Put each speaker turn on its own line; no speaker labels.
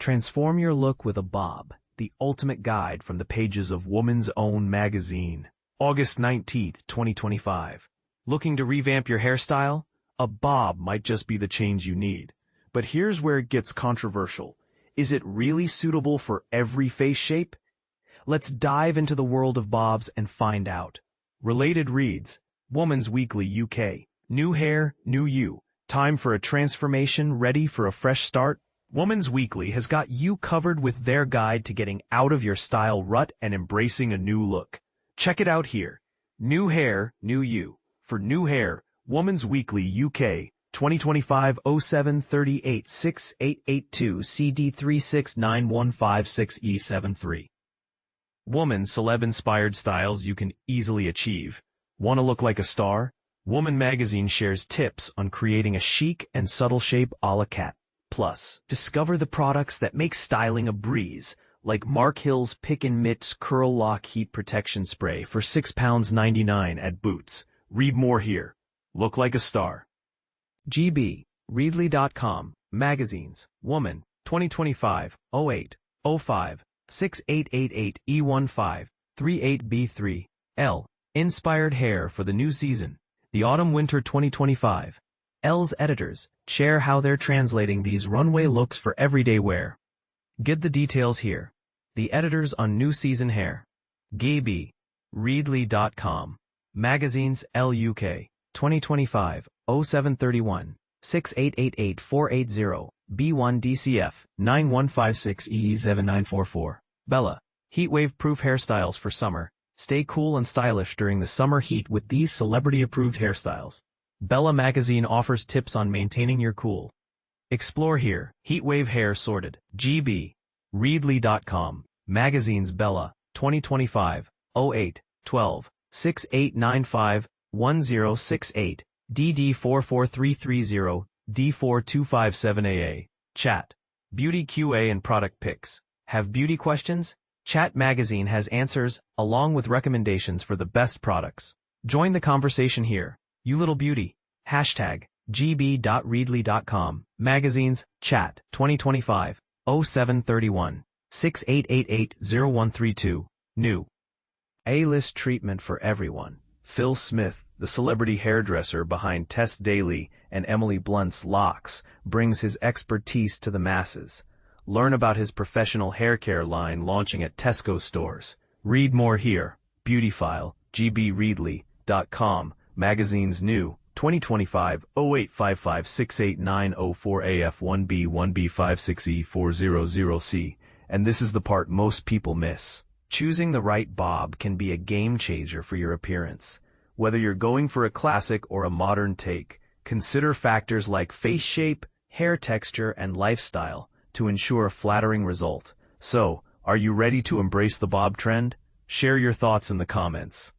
Transform your look with a bob, the ultimate guide from the pages of Woman's Own magazine. August 19th, 2025. Looking to revamp your hairstyle? A bob might just be the change you need. But here's where it gets controversial. Is it really suitable for every face shape? Let's dive into the world of bobs and find out. Related reads, Woman's Weekly UK. New hair, new you. Time for a transformation, ready for a fresh start? Woman's Weekly has got you covered with their guide to getting out of your style rut and embracing a new look. Check it out here. New hair, new you. For new hair, Woman's Weekly UK, 2025-07-38-6882 CD 3691556E73. Woman celeb-inspired styles you can easily achieve. Want to look like a star? Woman Magazine shares tips on creating a chic and subtle shape a la cat. Plus, discover the products that make styling a breeze, like Mark Hill's Pick and Mix Curl Lock Heat Protection Spray for £6.99 at Boots. Read more here. Look like a star. Readly.com, Magazines, Woman, 2025, 08, 05, 6888 E15, 38B3, L. Inspired hair for the new season, the autumn-winter 2025. L's editors share how they're translating these runway looks for everyday wear. Get the details here. The editors on new season hair. Gaby. Readly.com. Magazines LUK. 2025, 0731, 6888480, B1 DCF, 9156EE7944. Bella. Heatwave-proof hairstyles for summer. Stay cool and stylish during the summer heat with these celebrity-approved hairstyles. Bella Magazine offers tips on maintaining your cool. Explore here. Heatwave hair sorted. GB. Readly.com. Magazines Bella. 2025. 08. 12. 6895. 1068. DD44330. D4257AA. Chat. Beauty QA and product picks. Have beauty questions? Chat Magazine has answers, along with recommendations for the best products. Join the conversation here. You little beauty. Hashtag gb.readly.com. Magazines, Chat, 2025, 0731, 68880132. New. A-list treatment for everyone. Phil Smith, the celebrity hairdresser behind Tess Daly and Emily Blunt's Locks, brings his expertise to the masses. Learn about his professional hair care line launching at Tesco stores. Read more here. Beautyfile, gbreadly.com. Magazines New, 2025, 0855689004 AF1B1B56E400C. And this is the part most people miss. Choosing the right bob can be a game changer for your appearance. Whether you're going for a classic or a modern take, consider factors like face shape, hair texture, and lifestyle to ensure a flattering result. So, are you ready to embrace the bob trend? Share your thoughts in the comments.